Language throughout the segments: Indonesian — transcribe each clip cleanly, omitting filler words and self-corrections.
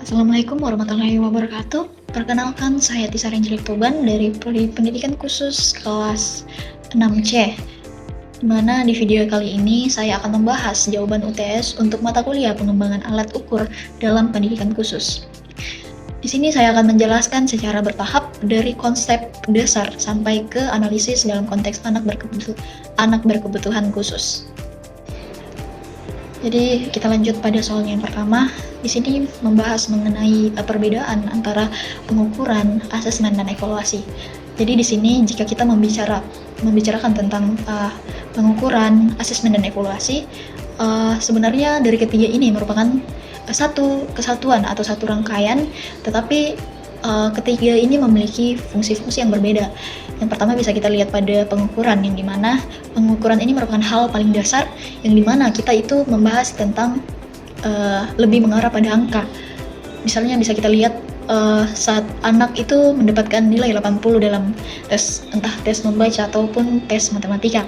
Assalamualaikum warahmatullahi wabarakatuh. Perkenalkan, saya Tisa Renjelik Toban dari Prodi Pendidikan Khusus kelas 6C. Di mana di video kali ini saya akan membahas jawaban UTS untuk mata kuliah pengembangan alat ukur dalam pendidikan khusus. Di sini saya akan menjelaskan secara bertahap dari konsep dasar sampai ke analisis dalam konteks anak berkebutuhan khusus. Jadi kita lanjut pada soal yang pertama. Di sini membahas mengenai perbedaan antara pengukuran, asesmen, dan evaluasi. Jadi di sini jika kita membicarakan tentang pengukuran, asesmen, dan evaluasi, sebenarnya dari ketiga ini merupakan satu kesatuan atau satu rangkaian, tetapi ketiga ini memiliki fungsi-fungsi yang berbeda. Yang pertama bisa kita lihat pada pengukuran, yang dimana pengukuran ini merupakan hal paling dasar, yang dimana kita itu membahas tentang lebih mengarah pada angka. Misalnya bisa kita lihat saat anak itu mendapatkan nilai 80 dalam tes, entah tes membaca ataupun tes matematika.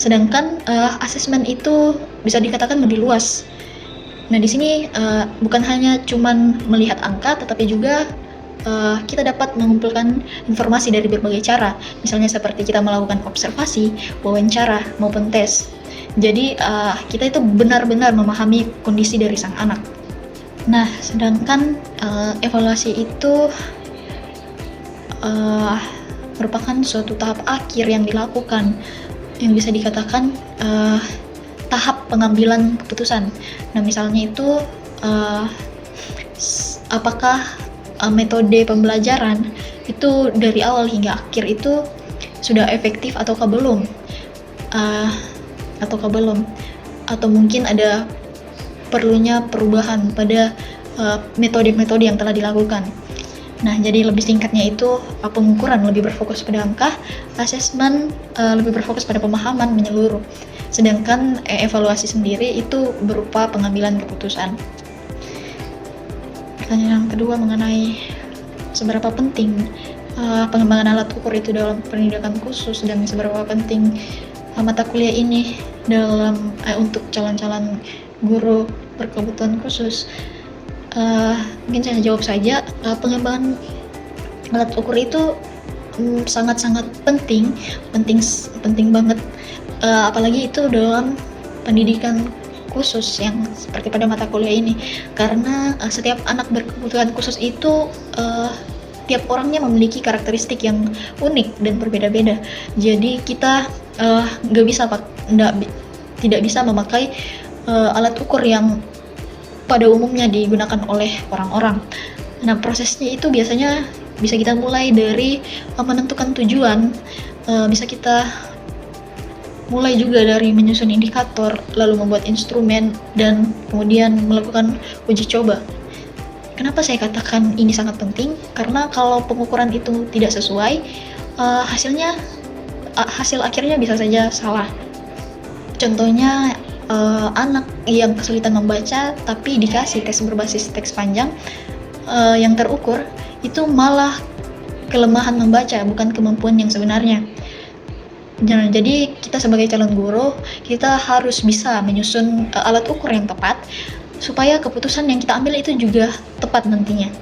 Sedangkan asesmen itu bisa dikatakan lebih luas. Nah, di sini bukan hanya cuman melihat angka, tetapi juga kita dapat mengumpulkan informasi dari berbagai cara, misalnya seperti kita melakukan observasi, wawancara, maupun tes. Jadi kita itu benar-benar memahami kondisi dari sang anak. Nah, sedangkan evaluasi itu merupakan suatu tahap akhir yang dilakukan, yang bisa dikatakan tahap pengambilan keputusan. Nah, misalnya itu apakah metode pembelajaran itu dari awal hingga akhir itu sudah efektif ataukah belum, atau mungkin ada perlunya perubahan pada metode-metode yang telah dilakukan. Nah, jadi lebih singkatnya itu pengukuran lebih berfokus pada angka, asesmen lebih berfokus pada pemahaman menyeluruh, sedangkan evaluasi sendiri itu berupa pengambilan keputusan. Pertanyaan yang kedua mengenai seberapa penting pengembangan alat ukur itu dalam pendidikan khusus, dan seberapa penting mata kuliah ini dalam untuk calon-calon guru berkebutuhan khusus. Mungkin saya jawab saja, pengembangan alat ukur itu sangat-sangat penting banget, apalagi itu dalam pendidikan khusus yang seperti pada mata kuliah ini, karena setiap anak berkebutuhan khusus itu tiap orangnya memiliki karakteristik yang unik dan berbeda-beda. Jadi kita tidak bisa memakai alat ukur yang pada umumnya digunakan oleh orang-orang. Nah, prosesnya itu biasanya bisa kita mulai dari menentukan tujuan, bisa kita mulai juga dari menyusun indikator, lalu membuat instrumen, dan kemudian melakukan uji coba. Kenapa saya katakan ini sangat penting? Karena kalau pengukuran itu tidak sesuai, hasil akhirnya bisa saja salah. Contohnya, anak yang kesulitan membaca tapi dikasih tes berbasis teks panjang, yang terukur itu malah kelemahan membaca, bukan kemampuan yang sebenarnya. Jadi kita sebagai calon guru, kita harus bisa menyusun alat ukur yang tepat supaya keputusan yang kita ambil itu juga tepat nantinya.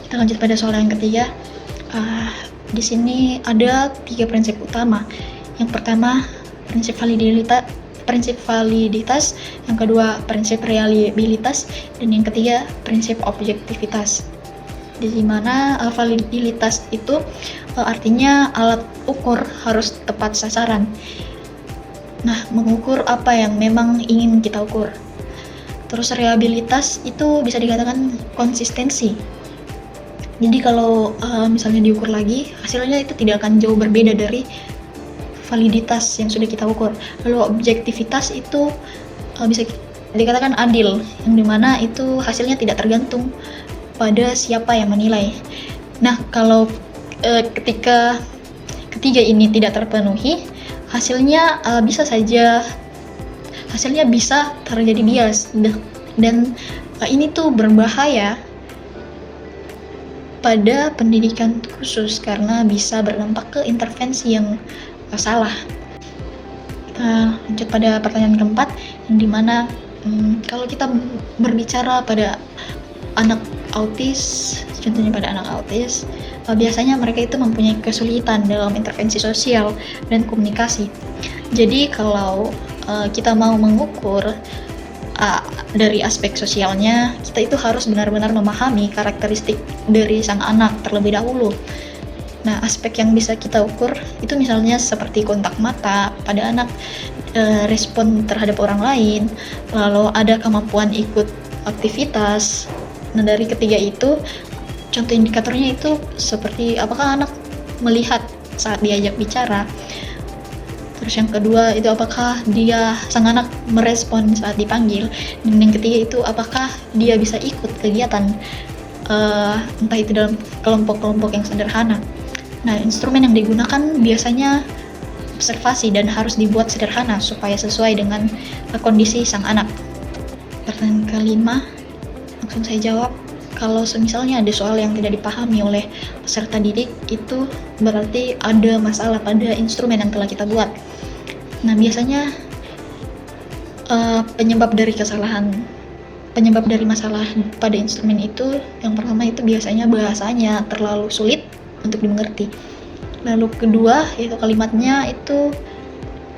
Kita lanjut pada soal yang ketiga. Di sini ada 3 prinsip utama. Yang pertama, prinsip validitas, yang kedua prinsip reliabilitas, dan yang ketiga prinsip objektivitas. Di mana validitas itu artinya alat ukur harus tepat sasaran. Nah, mengukur apa yang memang ingin kita ukur. Terus reliabilitas itu bisa dikatakan konsistensi. Jadi kalau misalnya diukur lagi, hasilnya itu tidak akan jauh berbeda dari validitas yang sudah kita ukur. Lalu objektivitas itu bisa dikatakan adil, yang dimana itu hasilnya tidak tergantung pada siapa yang menilai. Nah, kalau ketika ketiga ini tidak terpenuhi, hasilnya bisa terjadi bias, dan ini tuh berbahaya pada pendidikan khusus karena bisa berdampak ke intervensi yang salah. Kita lanjut pada pertanyaan keempat, yang dimana Kalau kita berbicara pada anak autis, contohnya pada anak autis, biasanya mereka itu mempunyai kesulitan dalam intervensi sosial dan komunikasi. Jadi kalau kita mau mengukur dari aspek sosialnya, kita itu harus benar-benar memahami karakteristik dari sang anak terlebih dahulu. Nah, aspek yang bisa kita ukur itu misalnya seperti kontak mata pada anak, respon terhadap orang lain, lalu ada kemampuan ikut aktivitas. Nah, dari ketiga itu, contoh indikatornya itu seperti apakah anak melihat saat diajak bicara. Terus yang kedua itu apakah sang anak merespon saat dipanggil. Dan yang ketiga itu apakah dia bisa ikut kegiatan, entah itu dalam kelompok-kelompok yang sederhana. Nah, instrumen yang digunakan biasanya observasi dan harus dibuat sederhana supaya sesuai dengan kondisi sang anak. Pertanyaan kelima, langsung saya jawab. Kalau misalnya ada soal yang tidak dipahami oleh peserta didik, itu berarti ada masalah pada instrumen yang telah kita buat. Nah, biasanya penyebab dari masalah pada instrumen itu, yang pertama itu biasanya bahasanya terlalu sulit untuk dimengerti. Lalu kedua, yaitu kalimatnya itu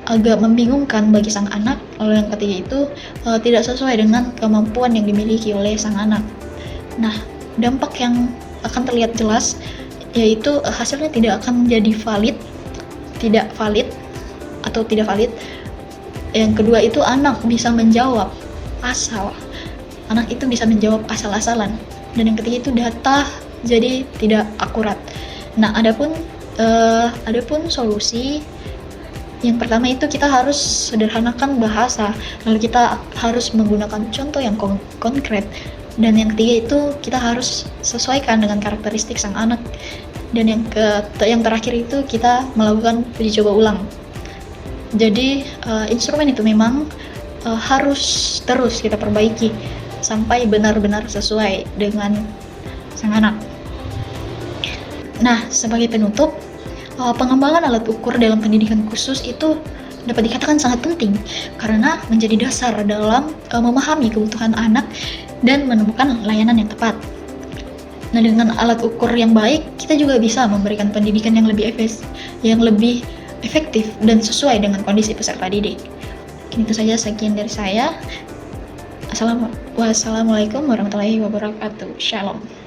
agak membingungkan bagi sang anak. Lalu yang ketiga itu tidak sesuai dengan kemampuan yang dimiliki oleh sang anak. Nah, dampak yang akan terlihat jelas yaitu hasilnya tidak akan menjadi tidak valid. Yang kedua itu anak bisa menjawab anak itu bisa menjawab asal-asalan. Dan yang ketiga itu data jadi tidak akurat. Nah, adapun solusi yang pertama itu kita harus sederhanakan bahasa, lalu kita harus menggunakan contoh yang konkret. Dan yang ketiga itu kita harus sesuaikan dengan karakteristik sang anak. Dan yang terakhir itu kita melakukan uji coba ulang. Jadi instrumen itu memang harus terus kita perbaiki sampai benar-benar sesuai dengan sang anak. Nah, sebagai penutup, pengembangan alat ukur dalam pendidikan khusus itu dapat dikatakan sangat penting karena menjadi dasar dalam memahami kebutuhan anak dan menemukan layanan yang tepat. Nah, dengan alat ukur yang baik, kita juga bisa memberikan pendidikan yang lebih efektif dan sesuai dengan kondisi peserta didik. Itu saja, sekian dari saya. Wassalamualaikum warahmatullahi wabarakatuh. Shalom.